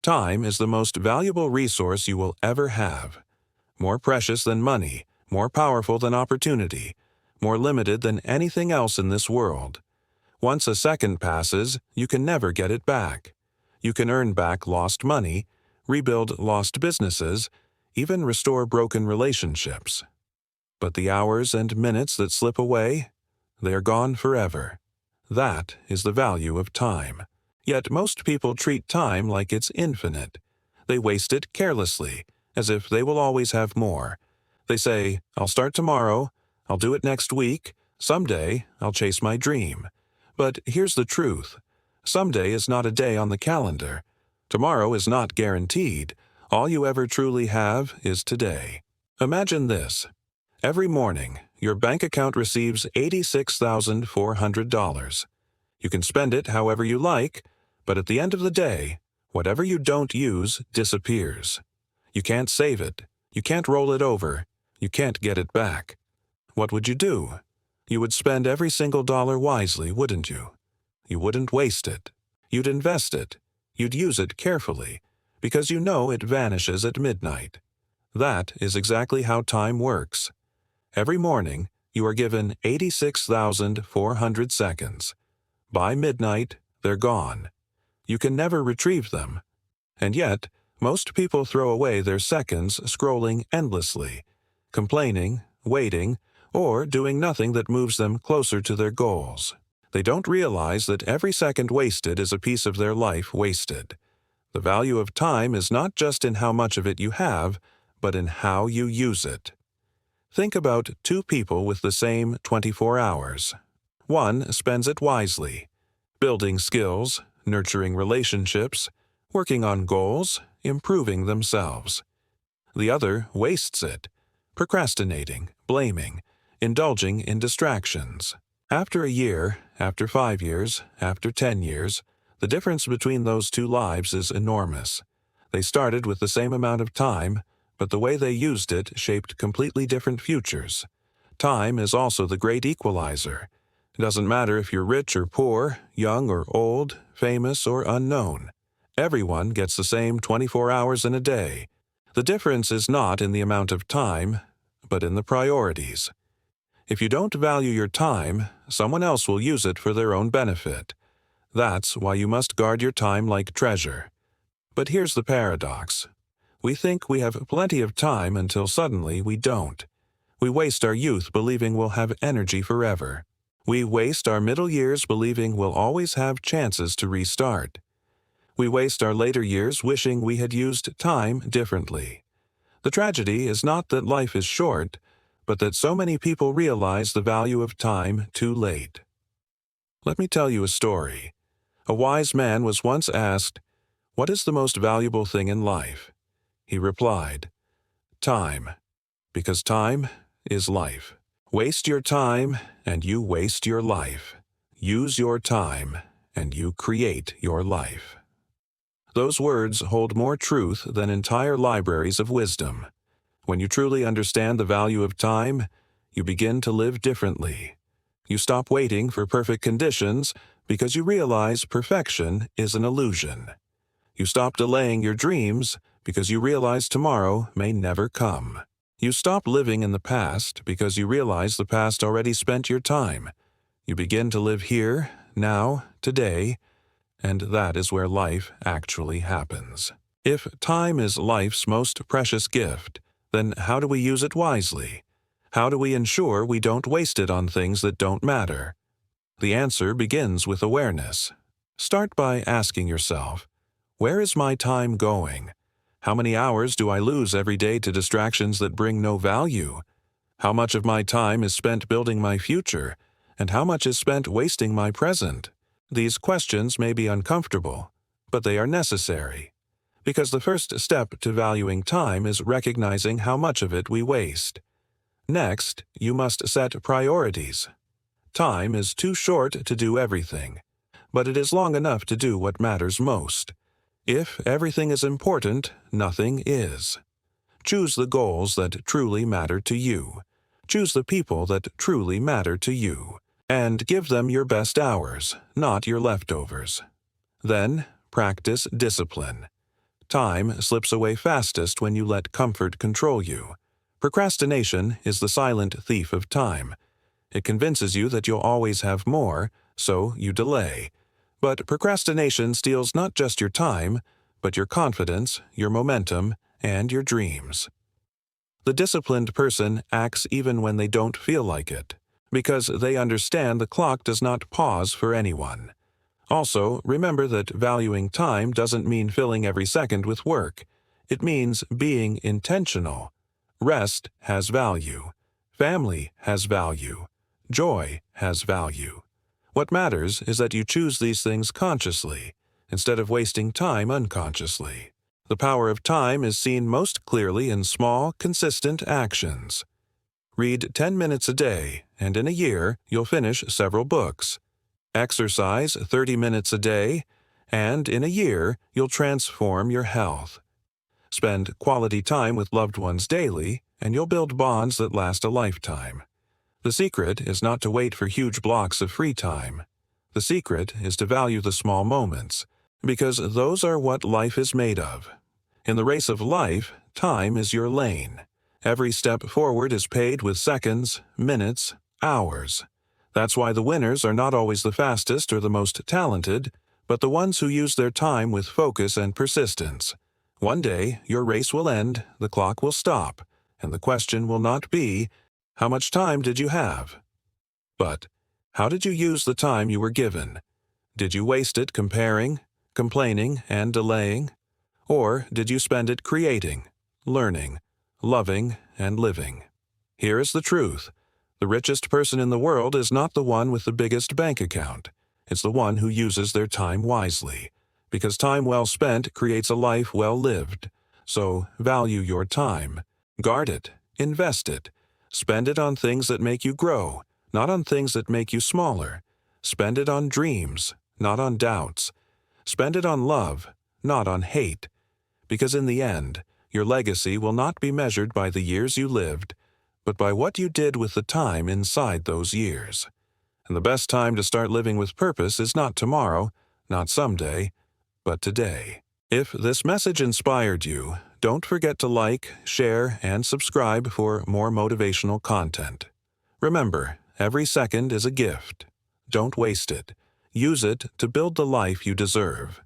Time is the most valuable resource you will ever have. More precious than money, more powerful than opportunity, more limited than anything else in this world. Once a second passes, you can never get it back. You can earn back lost money, rebuild lost businesses, even restore broken relationships. But the hours and minutes that slip away, they are gone forever. That is the value of time. Yet most people treat time like it's infinite. They waste it carelessly, as if they will always have more. They say, "I'll start tomorrow, I'll do it next week, someday I'll chase my dream." But here's the truth. Someday is not a day on the calendar. Tomorrow is not guaranteed. All you ever truly have is today. Imagine this. Every morning, your bank account receives $86,400. You can spend it however you like, but at the end of the day, whatever you don't use disappears. You can't save it. You can't roll it over. You can't get it back. What would you do? You would spend every single dollar wisely, wouldn't you? You wouldn't waste it. You'd invest it. You'd use it carefully, because you know it vanishes at midnight. That is exactly how time works. Every morning, you are given 86,400 seconds. By midnight, they're gone. You can never retrieve them. And yet, most people throw away their seconds scrolling endlessly, complaining, waiting, or doing nothing that moves them closer to their goals. They don't realize that every second wasted is a piece of their life wasted. The value of time is not just in how much of it you have, but in how you use it. Think about two people with the same 24 hours. One spends it wisely, building skills, nurturing relationships, working on goals, improving themselves. The other wastes it, procrastinating, blaming, indulging in distractions. After a year, after 5 years, after 10 years, the difference between those two lives is enormous. They started with the same amount of time, but the way they used it shaped completely different futures. Time is also the great equalizer. It doesn't matter if you're rich or poor, young or old, famous or unknown. Everyone gets the same 24 hours in a day. The difference is not in the amount of time, but in the priorities. If you don't value your time, someone else will use it for their own benefit. That's why you must guard your time like treasure. But here's the paradox. We think we have plenty of time until suddenly we don't. We waste our youth believing we'll have energy forever. We waste our middle years believing we'll always have chances to restart. We waste our later years wishing we had used time differently. The tragedy is not that life is short, but that so many people realize the value of time too late. Let me tell you a story. A wise man was once asked, "What is the most valuable thing in life?" He replied, "Time, because time is life. Waste your time, and you waste your life. Use your time, and you create your life." Those words hold more truth than entire libraries of wisdom. When you truly understand the value of time, you begin to live differently. You stop waiting for perfect conditions because you realize perfection is an illusion. You stop delaying your dreams because you realize tomorrow may never come. You stop living in the past because you realize the past already spent your time. You begin to live here, now, today, and that is where life actually happens. If time is life's most precious gift, then how do we use it wisely? How do we ensure we don't waste it on things that don't matter? The answer begins with awareness. Start by asking yourself, where is my time going? How many hours do I lose every day to distractions that bring no value? How much of my time is spent building my future, and how much is spent wasting my present? These questions may be uncomfortable, but they are necessary. Because the first step to valuing time is recognizing how much of it we waste. Next, you must set priorities. Time is too short to do everything, but it is long enough to do what matters most. If everything is important, nothing is. Choose the goals that truly matter to you. Choose the people that truly matter to you. And give them your best hours, not your leftovers. Then, practice discipline. Time slips away fastest when you let comfort control you. Procrastination is the silent thief of time. It convinces you that you'll always have more, so you delay. But procrastination steals not just your time, but your confidence, your momentum, and your dreams. The disciplined person acts even when they don't feel like it, because they understand the clock does not pause for anyone. Also, remember that valuing time doesn't mean filling every second with work. It means being intentional. Rest has value. Family has value. Joy has value. What matters is that you choose these things consciously, instead of wasting time unconsciously. The power of time is seen most clearly in small, consistent actions. Read 10 minutes a day, and in a year, you'll finish several books. Exercise 30 minutes a day, and in a year, you'll transform your health. Spend quality time with loved ones daily, and you'll build bonds that last a lifetime. The secret is not to wait for huge blocks of free time. The secret is to value the small moments, because those are what life is made of. In the race of life, time is your lane. Every step forward is paid with seconds, minutes, hours. That's why the winners are not always the fastest or the most talented, but the ones who use their time with focus and persistence. One day, your race will end, the clock will stop, and the question will not be, how much time did you have? But, how did you use the time you were given? Did you waste it comparing, complaining, and delaying? Or did you spend it creating, learning, loving, and living? Here is the truth. The richest person in the world is not the one with the biggest bank account. It's the one who uses their time wisely. Because time well spent creates a life well lived. So value your time. Guard it. Invest it. Spend it on things that make you grow, not on things that make you smaller. Spend it on dreams, not on doubts. Spend it on love, not on hate. Because in the end, your legacy will not be measured by the years you lived, but by what you did with the time inside those years. And the best time to start living with purpose is not tomorrow, not someday, but today. If this message inspired you, don't forget to like, share, and subscribe for more motivational content. Remember, every second is a gift. Don't waste it. Use it to build the life you deserve.